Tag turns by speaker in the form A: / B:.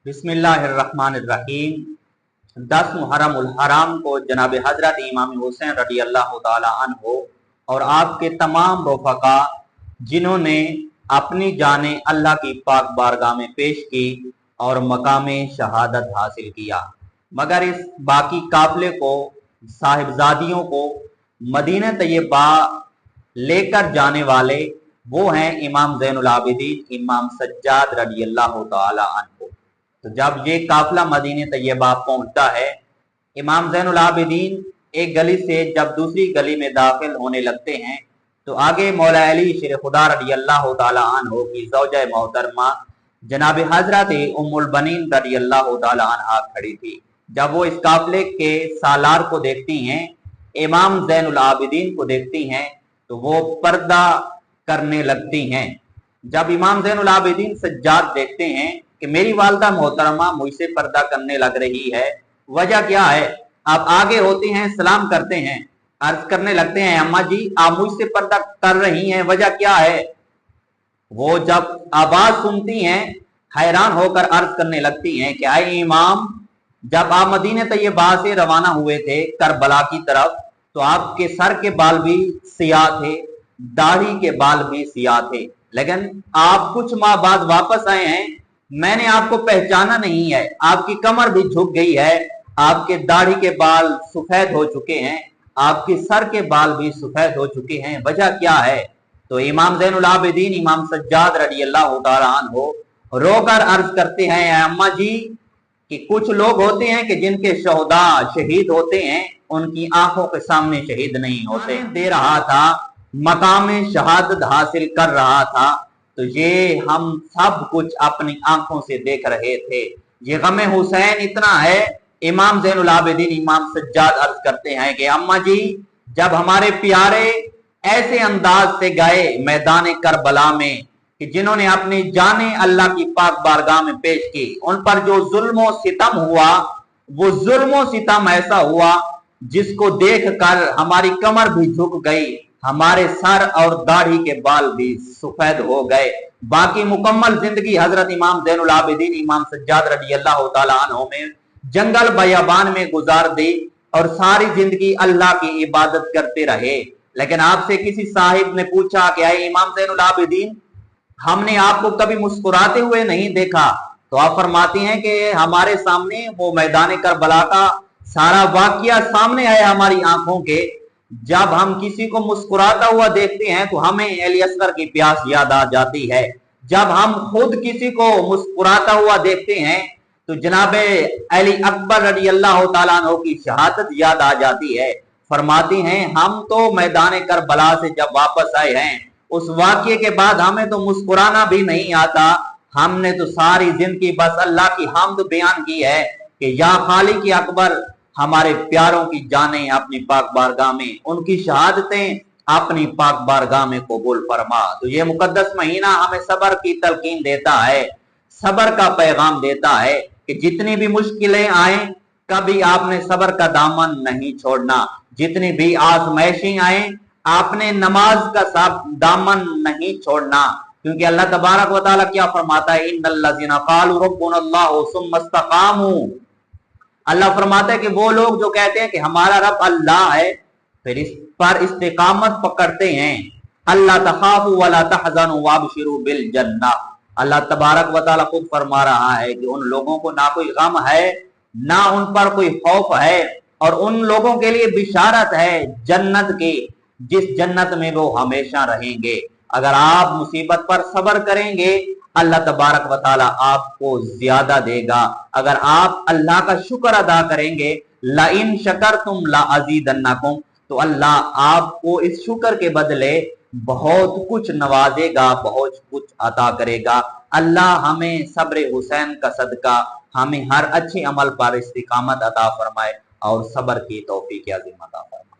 A: बिस्मिल्लाहिर्रहमानिर्रहीम। 10 मुहर्रम उल हराम को जनाब हजरत इमाम हुसैन रदी अल्लाह ताला अन्हो और आपके तमाम रफ़का जिन्होंने अपनी जाने अल्लाह की पाक बारगाह में पेश की और मकाम शहादत हासिल किया, मगर इस बाकी काफिले को साहिबजादियों को मदीना तैयबा लेकर जाने वाले वो हैं इमाम ज़ैनुल आबिदीन इमाम सज्जाद रदी अल्लाह ताला अन्हो। तो जब ये काफिला मदीने तैयबा पहुंचता है, इमाम ज़ैनुल आबिदीन एक गली से जब दूसरी गली में दाखिल होने लगते हैं तो आगे मौला अली शेर खुदा रदी अल्लाह ताला अन्हो की ज़ौजा मोहतरमा जनाब हजरत उम्मुल बनीन रदी अल्लाह ताला अन्हा खड़ी थी। जब वो इस काफिले के सालार को देखती हैं, इमाम ज़ैनुल आबिदीन को देखती हैं, तो वो पर्दा करने लगती हैं। जब इमाम ज़ैनुल आबिदीन सज्जाद देखते हैं कि मेरी वालदा मोहतरमा मुझसे पर्दा करने लग रही है, वजह क्या है? आप आगे होते हैं, सलाम करते हैं, अर्ज करने लगते हैं अम्मा जी आप मुझसे पर्दा कर रही हैं, वजह क्या है? वो जब आवाज सुनती हैं हैरान होकर अर्ज करने लगती हैं कि आए इमाम, जब आप मदीने तैयबा से रवाना हुए थे करबला की तरफ तो आपके सर के बाल भी सियाह थे, दाढ़ी के बाल भी सियाह थे, लेकिन आप कुछ माह बाद वापस आए हैं, मैंने आपको पहचाना नहीं है, आपकी कमर भी झुक गई है, आपके दाढ़ी के बाल सफेद हो चुके हैं, आपके सर के बाल भी सफेद हो चुके हैं, वजह क्या है? तो इमाम ज़ैनुल आबिदीन इमाम सज्जाद रदी अल्लाह ताला अन्हो रोकर अर्ज करते हैं अम्मा जी कि कुछ लोग होते हैं कि जिनके शहदा शहीद होते हैं, उनकी आंखों के सामने शहीद नहीं होते। दे रहा था, मकाम शहादत हासिल कर रहा था, तो ये हम सब कुछ अपनी आंखों से देख रहे थे। ये गम हुसैन इतना है, इमाम ज़ैनुल आबिदीन इमाम सज्जाद अर्ज करते हैं कि अम्मा जी जब हमारे प्यारे ऐसे अंदाज से गए मैदान करबला में कि जिन्होंने अपनी जाने अल्लाह की पाक बारगाह में पेश की, उन पर जो जुल्म सितम हुआ, वो जुल्म सितम ऐसा हुआ जिसको देख कर हमारी कमर भी झुक गई, हमारे सर और दाढ़ी के बाल भी सफेद हो गए। बाकी मुकम्मल जिंदगी हजरत इमाम ज़ैनुल आबिदीन इमाम सज्जाद रदी अल्लाह ताला अन्हो में जंगल बयाबान में गुजार दी और सारी जिंदगी अल्लाह की इबादत करते रहे। लेकिन आपसे किसी साहिब ने पूछा कि आए इमाम ज़ैनुल आबिदीन, हमने आपको कभी मुस्कुराते हुए नहीं देखा, तो आप फरमाती हैं कि हमारे सामने वो मैदान करबला का सारा वाकया सामने आया हमारी आंखों के। जब हम किसी को मुस्कुराता हुआ देखते हैं तो हमें अली असगर की प्यास याद आ जाती है। जब हम खुद किसी को मुस्कुराता हुआ देखते हैं तो जनाबे अली अकबर रदी अल्लाह ताला अन्हो की शहादत याद आ जाती है। फरमाती हैं हम तो मैदान करबला से जब वापस आए हैं, उस वाकये के बाद हमें तो मुस्कुराना भी नहीं आता, हमने तो सारी जिंदगी बस अल्लाह की हम्द बयान की है कि या खालिक अकबर, हमारे प्यारों की जानें अपनी पाक बारगाह में, उनकी शहादतें अपनी पाक बारगाह में कबूल फरमा। तो ये मुकद्दस महीना हमें सब्र की तलकीन देता है, सब्र का पैगाम देता है कि जितनी भी मुश्किलें आए कभी आपने सब्र का दामन नहीं छोड़ना, जितनी भी आजमाइशें आए आपने नमाज का दामन नहीं छोड़ना, क्योंकि अल्लाह तबारक व तआला क्या फरमाता है, इन्नल्लज़ीना क़ालू रब्बुनल्लाहु सुम्मा इस्तक़ामू। अल्लाह फरमाता है कि वो लोग जो कहते हैं कि हमारा रब अल्लाह है, फिर इस पर इस्तिकामत पकड़ते हैं, अल्लाह तखाफू वला तहज़नू वबशिरू बिल जन्नह। अल्लाह तबारक व तआला खुद फरमा रहा है कि उन लोगों को ना कोई गम है, ना उन पर कोई खौफ है, और उन लोगों के लिए बिशारत है जन्नत की, जिस जन्नत में वो हमेशा रहेंगे। अगर आप मुसीबत पर सब्र करेंगे, अल्लाह तबारक व तआला आपको ज्यादा देगा। अगर आप अल्लाह का शुक्र अदा करेंगे, ला इन शकरतुम ला अज़ीदन्नकुम, तो अल्लाह आपको इस शुक्र के बदले बहुत कुछ नवाजेगा, बहुत कुछ अता करेगा। अल्लाह हमें सब्र हुसैन का सदका हमें हर अच्छे अमल पर इस्तिकामत अता फरमाए और सब्र की तौफीक अज़ीम अता फरमाए।